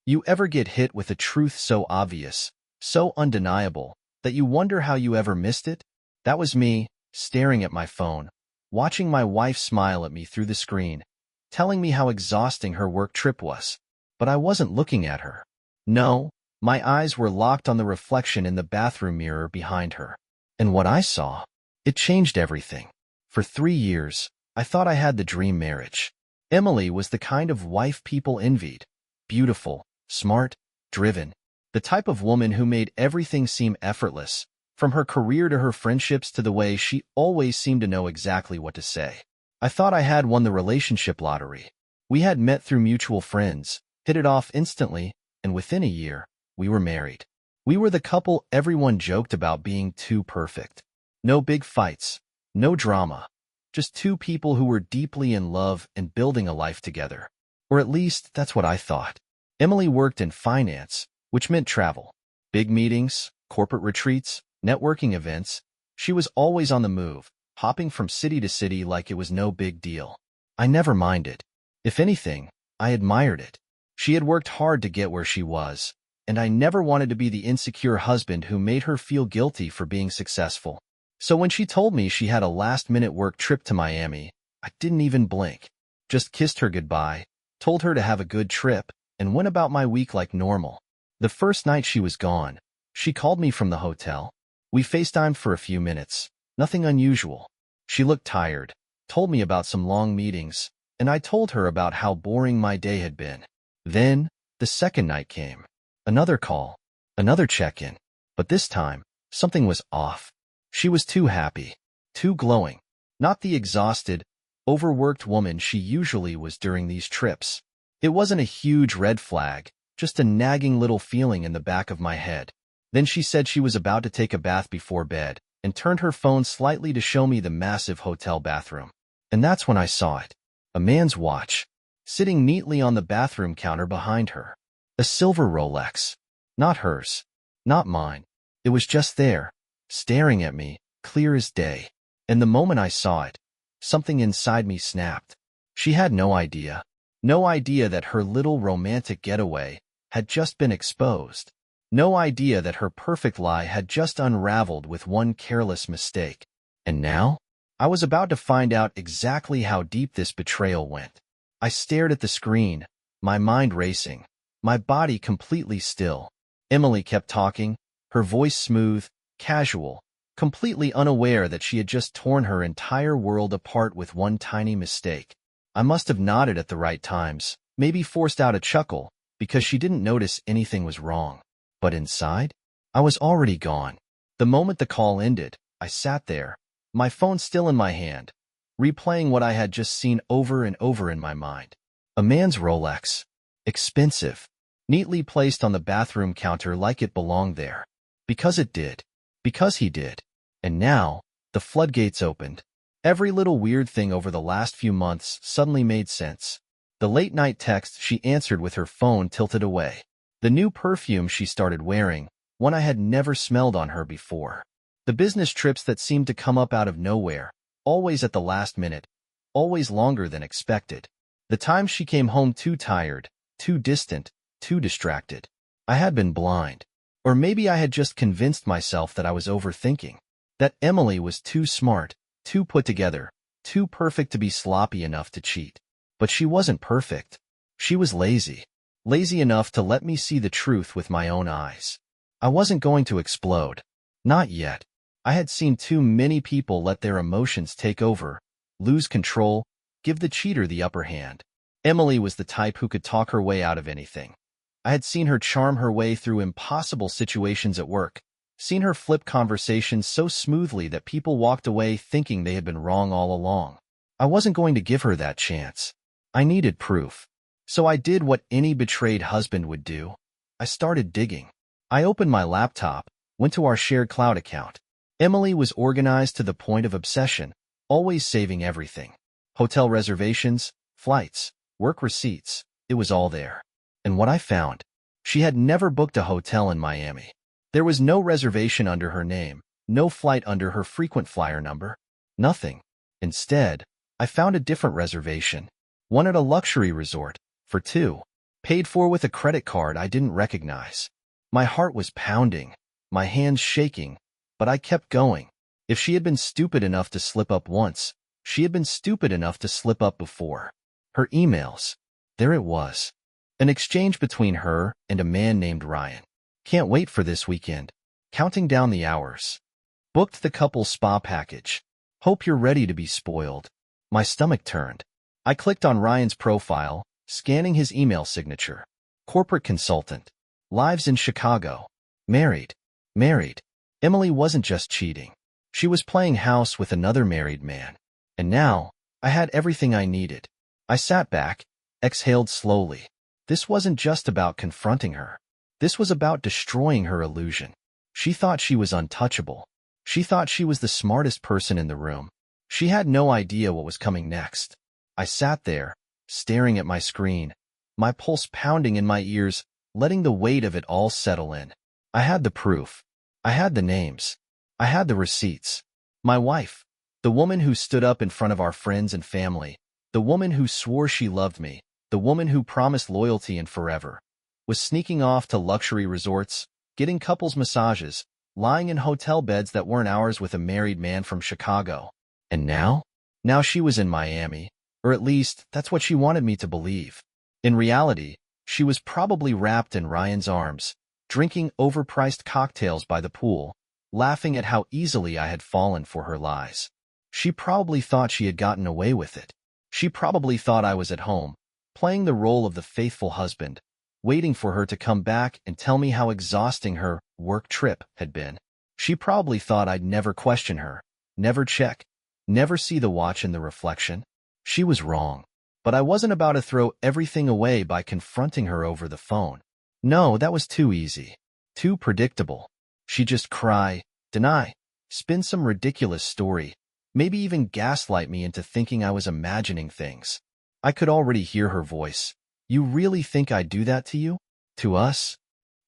You ever get hit with a truth so obvious, so undeniable, that you wonder how you ever missed it? That was me, staring at my phone, watching my wife smile at me through the screen, telling me how exhausting her work trip was. But I wasn't looking at her. No, my eyes were locked on the reflection in the bathroom mirror behind her. And what I saw, it changed everything. For 3 years, I thought I had the dream marriage. Emily was the kind of wife people envied. Beautiful, smart, driven. The type of woman who made everything seem effortless, from her career to her friendships to the way she always seemed to know exactly what to say. I thought I had won the relationship lottery. We had met through mutual friends, hit it off instantly, and within a year, we were married. We were the couple everyone joked about being too perfect. No big fights, no drama, just two people who were deeply in love and building a life together. Or at least, that's what I thought. Emily worked in finance, which meant travel. Big meetings, corporate retreats, networking events. She was always on the move, hopping from city to city like it was no big deal. I never minded. If anything, I admired it. She had worked hard to get where she was, and I never wanted to be the insecure husband who made her feel guilty for being successful. So when she told me she had a last-minute work trip to Miami, I didn't even blink. Just kissed her goodbye, told her to have a good trip, and went about my week like normal. The first night she was gone, she called me from the hotel. We FaceTimed for a few minutes, nothing unusual. She looked tired, told me about some long meetings, and I told her about how boring my day had been. Then, the second night came. Another call, another check-in, but this time, something was off. She was too happy, too glowing, not the exhausted, overworked woman she usually was during these trips. It wasn't a huge red flag, just a nagging little feeling in the back of my head. Then she said she was about to take a bath before bed, and turned her phone slightly to show me the massive hotel bathroom. And that's when I saw it. A man's watch, sitting neatly on the bathroom counter behind her. A silver Rolex. Not hers. Not mine. It was just there, staring at me, clear as day. And the moment I saw it, something inside me snapped. She had no idea. No idea that her little romantic getaway had just been exposed. No idea that her perfect lie had just unraveled with one careless mistake. And now, I was about to find out exactly how deep this betrayal went. I stared at the screen, my mind racing, my body completely still. Emily kept talking, her voice smooth, casual, completely unaware that she had just torn her entire world apart with one tiny mistake. I must have nodded at the right times, maybe forced out a chuckle, because she didn't notice anything was wrong. But inside, I was already gone. The moment the call ended, I sat there, my phone still in my hand, replaying what I had just seen over and over in my mind. A man's Rolex. Expensive. Neatly placed on the bathroom counter like it belonged there. Because it did. Because he did. And now, the floodgates opened. Every little weird thing over the last few months suddenly made sense. The late-night text she answered with her phone tilted away. The new perfume she started wearing, one I had never smelled on her before. The business trips that seemed to come up out of nowhere, always at the last minute, always longer than expected. The times she came home too tired, too distant, too distracted. I had been blind. Or maybe I had just convinced myself that I was overthinking. That Emily was too smart, too put together, too perfect to be sloppy enough to cheat. But she wasn't perfect. She was lazy. Lazy enough to let me see the truth with my own eyes. I wasn't going to explode. Not yet. I had seen too many people let their emotions take over, lose control, give the cheater the upper hand. Emily was the type who could talk her way out of anything. I had seen her charm her way through impossible situations at work, seen her flip conversations so smoothly that people walked away thinking they had been wrong all along. I wasn't going to give her that chance. I needed proof. So I did what any betrayed husband would do. I started digging. I opened my laptop, went to our shared cloud account. Emily was organized to the point of obsession, always saving everything. Hotel reservations, flights, work receipts, it was all there. And what I found, she had never booked a hotel in Miami. There was no reservation under her name, no flight under her frequent flyer number, nothing. Instead, I found a different reservation, one at a luxury resort, for two. paid for with a credit card I didn't recognize. My heart was pounding, my hands shaking, but I kept going. If she had been stupid enough to slip up once, she had been stupid enough to slip up before. Her emails. There it was. An exchange between her and a man named Ryan. Can't wait for this weekend. Counting down the hours. Booked the couple's spa package. Hope you're ready to be spoiled. My stomach turned. I clicked on Ryan's profile, scanning his email signature. Corporate consultant. Lives in Chicago. Married. Married. Emily wasn't just cheating. She was playing house with another married man. And now, I had everything I needed. I sat back, exhaled slowly. This wasn't just about confronting her. This was about destroying her illusion. She thought she was untouchable. She thought she was the smartest person in the room. She had no idea what was coming next. I sat there, staring at my screen, my pulse pounding in my ears, letting the weight of it all settle in. I had the proof. I had the names. I had the receipts. My wife, the woman who stood up in front of our friends and family, the woman who swore she loved me, the woman who promised loyalty and forever, was sneaking off to luxury resorts, getting couples massages, lying in hotel beds that weren't ours with a married man from Chicago. And now? Now she was in Miami, or at least that's what she wanted me to believe. In reality, she was probably wrapped in Ryan's arms, drinking overpriced cocktails by the pool, laughing at how easily I had fallen for her lies. She probably thought she had gotten away with it. She probably thought I was at home, playing the role of the faithful husband, waiting for her to come back and tell me how exhausting her work trip had been. She probably thought I'd never question her, never check, never see the watch in the reflection. She was wrong. But I wasn't about to throw everything away by confronting her over the phone. No, that was too easy. Too predictable. She'd just cry, deny, spin some ridiculous story, maybe even gaslight me into thinking I was imagining things. I could already hear her voice. You really think I'd do that to you? To us?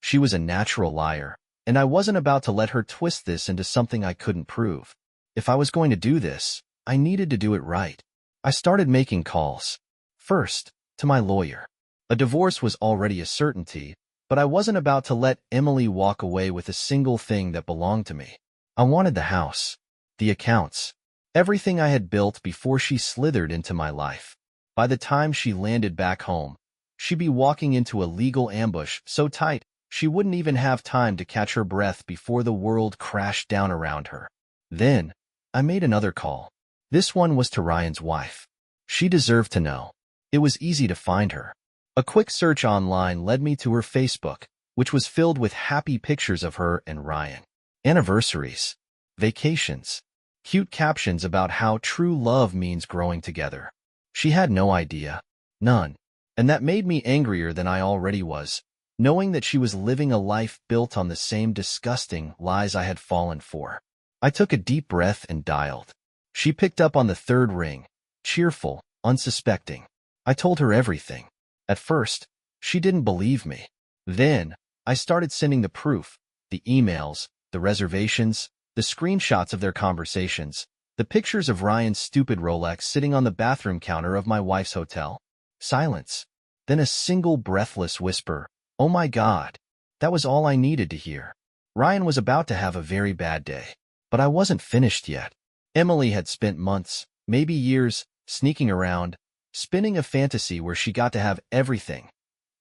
She was a natural liar, and I wasn't about to let her twist this into something I couldn't prove. If I was going to do this, I needed to do it right. I started making calls. First, to my lawyer. A divorce was already a certainty, but I wasn't about to let Emily walk away with a single thing that belonged to me. I wanted the house, the accounts, everything I had built before she slithered into my life. By the time she landed back home, she'd be walking into a legal ambush so tight she wouldn't even have time to catch her breath before the world crashed down around her. Then, I made another call. This one was to Ryan's wife. She deserved to know. It was easy to find her. A quick search online led me to her Facebook, which was filled with happy pictures of her and Ryan. Anniversaries, vacations, cute captions about how true love means growing together. She had no idea. None. And that made me angrier than I already was, knowing that she was living a life built on the same disgusting lies I had fallen for. I took a deep breath and dialed. She picked up on the third ring, cheerful, unsuspecting. I told her everything. At first, she didn't believe me. Then, I started sending the proof, the emails, the reservations, the screenshots of their conversations, the pictures of Ryan's stupid Rolex sitting on the bathroom counter of my wife's hotel. Silence. Then a single breathless whisper, "Oh my God." That was all I needed to hear. Ryan was about to have a very bad day. But I wasn't finished yet. Emily had spent months, maybe years, sneaking around, spinning a fantasy where she got to have everything.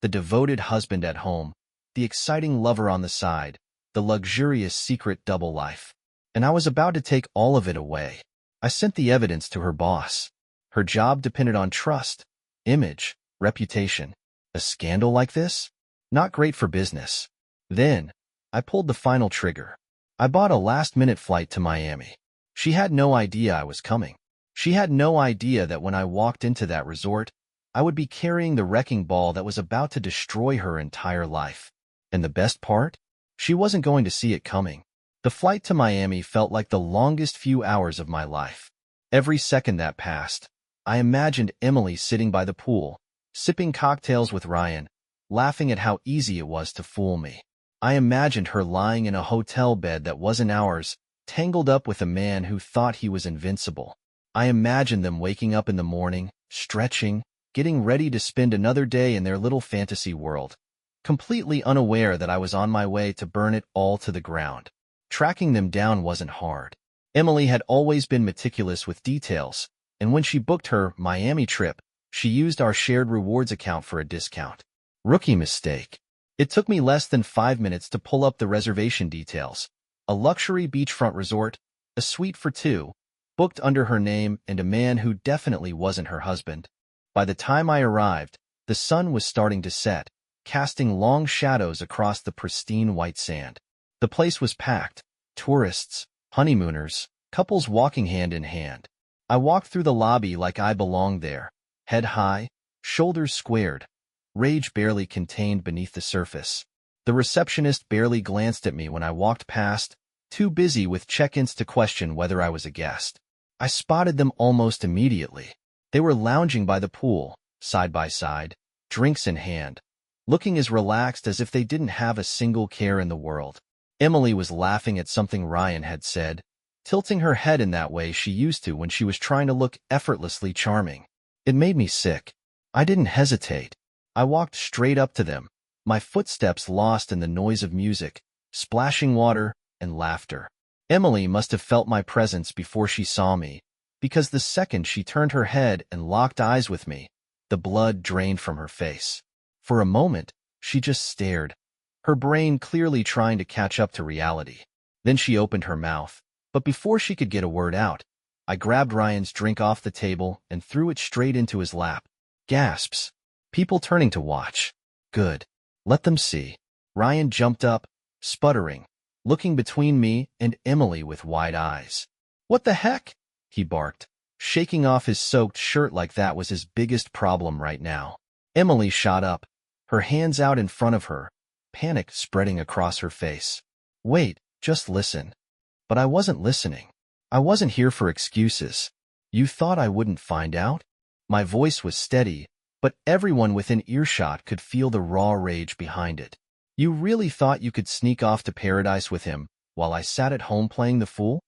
The devoted husband at home, the exciting lover on the side, the luxurious secret double life. And I was about to take all of it away. I sent the evidence to her boss. Her job depended on trust, image, reputation. A scandal like this? Not great for business. Then, I pulled the final trigger. I bought a last-minute flight to Miami. She had no idea I was coming. She had no idea that when I walked into that resort, I would be carrying the wrecking ball that was about to destroy her entire life. And the best part? She wasn't going to see it coming. The flight to Miami felt like the longest few hours of my life. Every second that passed, I imagined Emily sitting by the pool, sipping cocktails with Ryan, laughing at how easy it was to fool me. I imagined her lying in a hotel bed that wasn't ours, tangled up with a man who thought he was invincible. I imagined them waking up in the morning, stretching, getting ready to spend another day in their little fantasy world, completely unaware that I was on my way to burn it all to the ground. Tracking them down wasn't hard. Emily had always been meticulous with details, and when she booked her Miami trip, she used our shared rewards account for a discount. Rookie mistake. It took me less than 5 minutes to pull up the reservation details. A luxury beachfront resort, a suite for two, booked under her name, and a man who definitely wasn't her husband. By the time I arrived, the sun was starting to set, casting long shadows across the pristine white sand. The place was packed. Tourists, honeymooners, couples walking hand in hand. I walked through the lobby like I belonged there, head high, shoulders squared, rage barely contained beneath the surface. The receptionist barely glanced at me when I walked past, too busy with check-ins to question whether I was a guest. I spotted them almost immediately. They were lounging by the pool, side by side, drinks in hand, looking as relaxed as if they didn't have a single care in the world. Emily was laughing at something Ryan had said, tilting her head in that way she used to when she was trying to look effortlessly charming. It made me sick. I didn't hesitate. I walked straight up to them, my footsteps lost in the noise of music, splashing water, and laughter. Emily must have felt my presence before she saw me, because the second she turned her head and locked eyes with me, the blood drained from her face. For a moment, she just stared, her brain clearly trying to catch up to reality. Then she opened her mouth, but before she could get a word out, I grabbed Ryan's drink off the table and threw it straight into his lap. Gasps. People turning to watch. Good. Let them see. Ryan jumped up, sputtering, looking between me and Emily with wide eyes. What the heck? He barked, shaking off his soaked shirt like that was his biggest problem right now. Emily shot up, her hands out in front of her, panic spreading across her face. Wait, just listen. But I wasn't listening. I wasn't here for excuses. You thought I wouldn't find out? My voice was steady, but everyone within earshot could feel the raw rage behind it. You really thought you could sneak off to paradise with him while I sat at home playing the fool?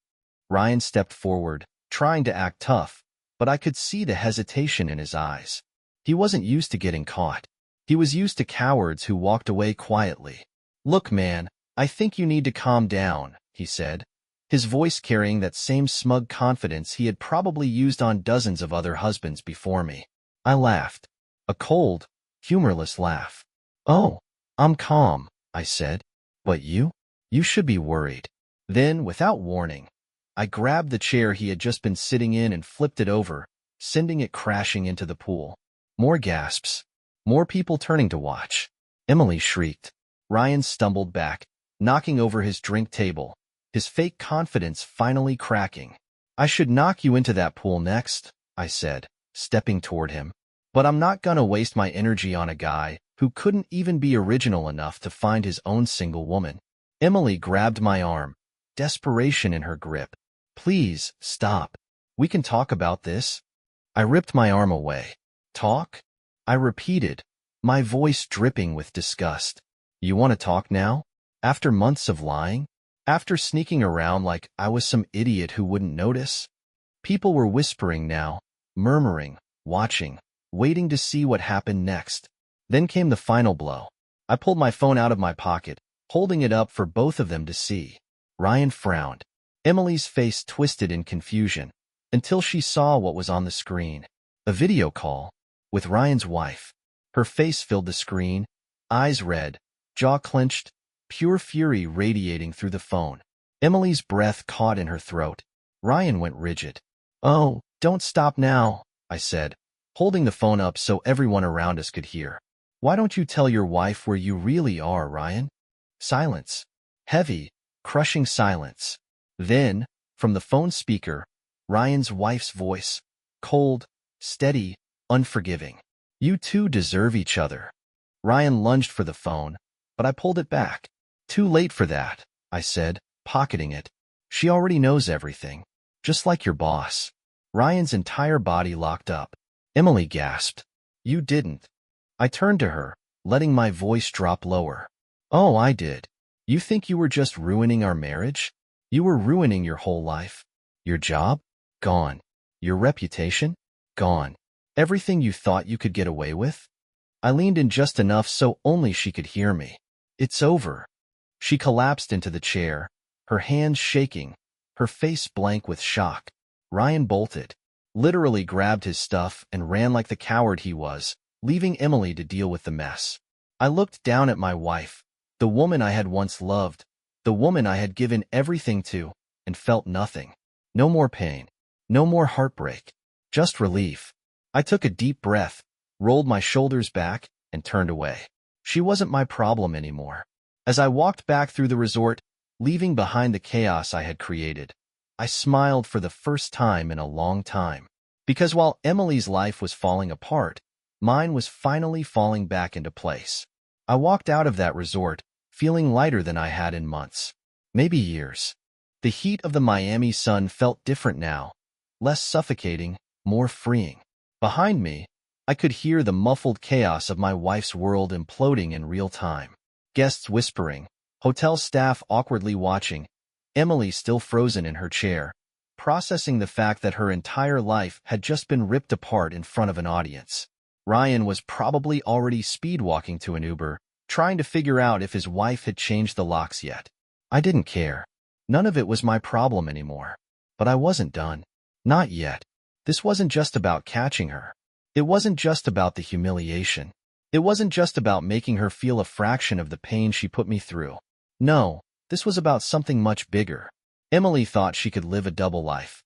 Ryan stepped forward, trying to act tough, but I could see the hesitation in his eyes. He wasn't used to getting caught. He was used to cowards who walked away quietly. Look, man, I think you need to calm down, he said, his voice carrying that same smug confidence he had probably used on dozens of other husbands before me. I laughed. A cold, humorless laugh. Oh, I'm calm, I said. But you? You should be worried. Then, without warning, I grabbed the chair he had just been sitting in and flipped it over, sending it crashing into the pool. More gasps. More people turning to watch. Emily shrieked. Ryan stumbled back, knocking over his drink table, his fake confidence finally cracking. I should knock you into that pool next, I said, stepping toward him. But I'm not gonna waste my energy on a guy who couldn't even be original enough to find his own single woman. Emily grabbed my arm, desperation in her grip. Please, stop. We can talk about this. I ripped my arm away. Talk? I repeated, my voice dripping with disgust. You want to talk now? After months of lying? After sneaking around like I was some idiot who wouldn't notice? People were whispering now, murmuring, watching, waiting to see what happened next. Then came the final blow. I pulled my phone out of my pocket, holding it up for both of them to see. Ryan frowned. Emily's face twisted in confusion, until she saw what was on the screen. A video call with Ryan's wife. Her face filled the screen, eyes red, jaw clenched, pure fury radiating through the phone. Emily's breath caught in her throat. Ryan went rigid. Oh, don't stop now, I said, holding the phone up so everyone around us could hear. Why don't you tell your wife where you really are, Ryan? Silence. Heavy, crushing silence. Then, from the phone speaker, Ryan's wife's voice, cold, steady, unforgiving. You two deserve each other. Ryan lunged for the phone, but I pulled it back. Too late for that, I said, pocketing it. She already knows everything, just like your boss. Ryan's entire body locked up. Emily gasped. You didn't. I turned to her, letting my voice drop lower. Oh, I did. You think you were just ruining our marriage? You were ruining your whole life. Your job? Gone. Your reputation? Gone. Everything you thought you could get away with? I leaned in just enough so only she could hear me. It's over. She collapsed into the chair, her hands shaking, her face blank with shock. Ryan bolted, literally grabbed his stuff and ran like the coward he was, leaving Emily to deal with the mess. I looked down at my wife, the woman I had once loved, the woman I had given everything to, and felt nothing. No more pain. No more heartbreak. Just relief. I took a deep breath, rolled my shoulders back, and turned away. She wasn't my problem anymore. As I walked back through the resort, leaving behind the chaos I had created, I smiled for the first time in a long time. Because while Emily's life was falling apart, mine was finally falling back into place. I walked out of that resort, feeling lighter than I had in months, maybe years. The heat of the Miami sun felt different now, less suffocating, more freeing. Behind me, I could hear the muffled chaos of my wife's world imploding in real time. Guests whispering, hotel staff awkwardly watching, Emily still frozen in her chair, processing the fact that her entire life had just been ripped apart in front of an audience. Ryan was probably already speed-walking to an Uber, trying to figure out if his wife had changed the locks yet. I didn't care. None of it was my problem anymore. But I wasn't done. Not yet. This wasn't just about catching her. It wasn't just about the humiliation. It wasn't just about making her feel a fraction of the pain she put me through. No, this was about something much bigger. Emily thought she could live a double life.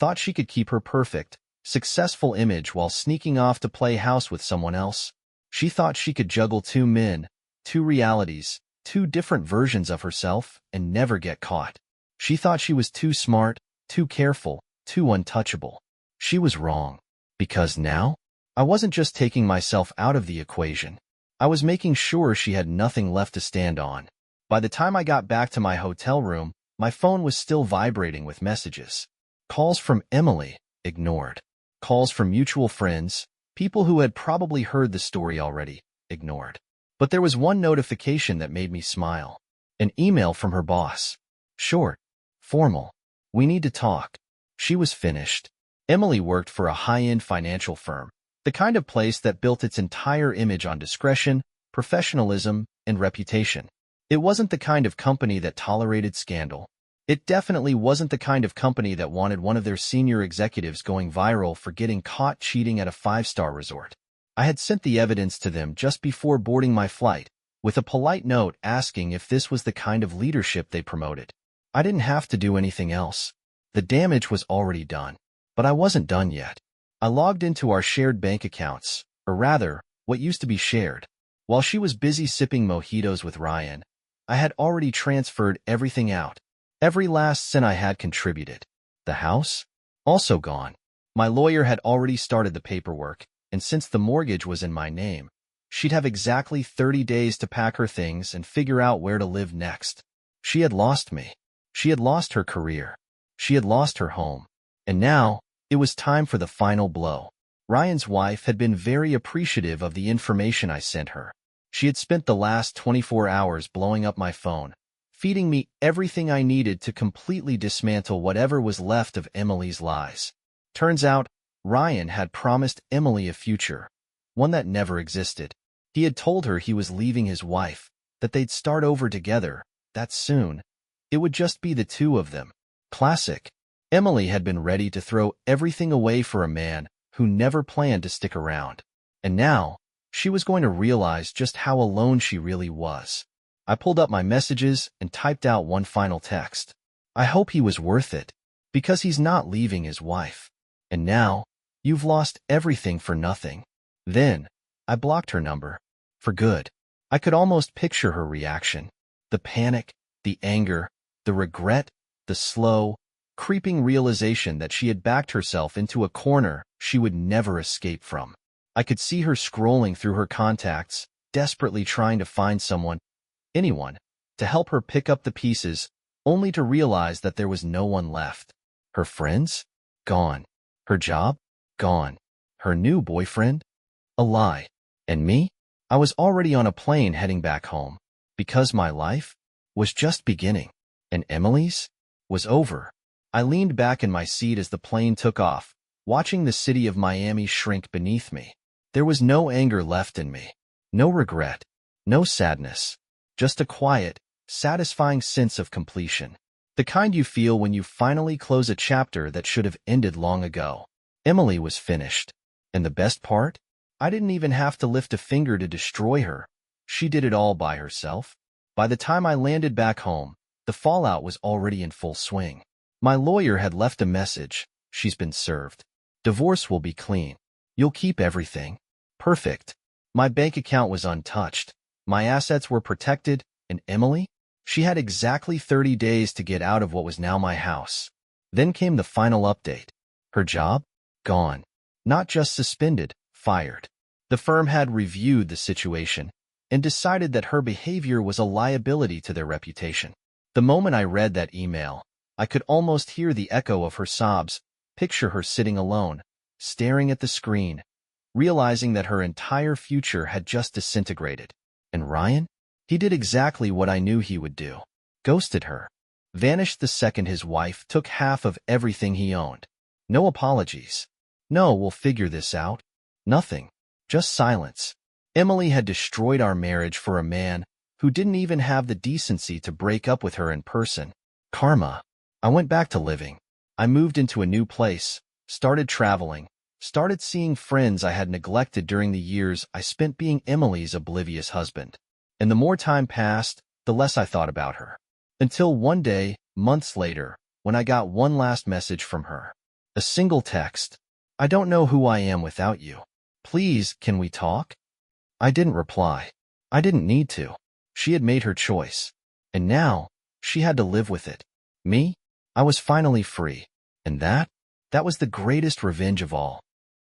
Thought she could keep her perfect, successful image while sneaking off to play house with someone else. She thought she could juggle two men, two realities, two different versions of herself, and never get caught. She thought she was too smart, too careful, too untouchable. She was wrong. Because now, I wasn't just taking myself out of the equation. I was making sure she had nothing left to stand on. By the time I got back to my hotel room, my phone was still vibrating with messages. Calls from Emily, ignored. Calls from mutual friends, people who had probably heard the story already, ignored. But there was one notification that made me smile. An email from her boss. Short. Formal. We need to talk. She was finished. Emily worked for a high-end financial firm, the kind of place that built its entire image on discretion, professionalism, and reputation. It wasn't the kind of company that tolerated scandal. It definitely wasn't the kind of company that wanted one of their senior executives going viral for getting caught cheating at a five-star resort. I had sent the evidence to them just before boarding my flight, with a polite note asking if this was the kind of leadership they promoted. I didn't have to do anything else. The damage was already done. But I wasn't done yet. I logged into our shared bank accounts, or rather, what used to be shared. While she was busy sipping mojitos with Ryan, I had already transferred everything out. Every last cent I had contributed. The house? Also gone. My lawyer had already started the paperwork, and since the mortgage was in my name, she'd have exactly 30 days to pack her things and figure out where to live next. She had lost me. She had lost her career. She had lost her home. And now, it was time for the final blow. Ryan's wife had been very appreciative of the information I sent her. She had spent the last 24 hours blowing up my phone, feeding me everything I needed to completely dismantle whatever was left of Emily's lies. Turns out, Ryan had promised Emily a future, one that never existed. He had told her he was leaving his wife, that they'd start over together, that soon. It would just be the two of them. Classic. Emily had been ready to throw everything away for a man who never planned to stick around. And now, she was going to realize just how alone she really was. I pulled up my messages and typed out one final text. I hope he was worth it, because he's not leaving his wife. And now, you've lost everything for nothing. Then, I blocked her number. For good. I could almost picture her reaction. The panic, the anger, the regret, the slow, creeping realization that she had backed herself into a corner she would never escape from. I could see her scrolling through her contacts, desperately trying to find someone, anyone, to help her pick up the pieces, only to realize that there was no one left. Her friends? Gone. Her job? Gone. Her new boyfriend? A lie. And me? I was already on a plane heading back home, because my life was just beginning, and Emily's was over. I leaned back in my seat as the plane took off, watching the city of Miami shrink beneath me. There was no anger left in me, no regret, no sadness, just a quiet, satisfying sense of completion. The kind you feel when you finally close a chapter that should have ended long ago. Emily was finished. And the best part? I didn't even have to lift a finger to destroy her. She did it all by herself. By the time I landed back home, the fallout was already in full swing. My lawyer had left a message. She's been served. Divorce will be clean. You'll keep everything. Perfect. My bank account was untouched. My assets were protected, and Emily? She had exactly 30 days to get out of what was now my house. Then came the final update. Her job? Gone. Not just suspended, fired. The firm had reviewed the situation and decided that her behavior was a liability to their reputation. The moment I read that email, I could almost hear the echo of her sobs, picture her sitting alone, staring at the screen, realizing that her entire future had just disintegrated. And Ryan? He did exactly what I knew he would do. Ghosted her. Vanished the second his wife took half of everything he owned. No apologies. No, we'll figure this out. Nothing. Just silence. Emily had destroyed our marriage for a man who didn't even have the decency to break up with her in person. Karma. I went back to living. I moved into a new place, started traveling, started seeing friends I had neglected during the years I spent being Emily's oblivious husband. And the more time passed, the less I thought about her. Until one day, months later, when I got one last message from her. A single text. I don't know who I am without you. Please, can we talk? I didn't reply. I didn't need to. She had made her choice. And now, she had to live with it. Me? I was finally free. And that was the greatest revenge of all.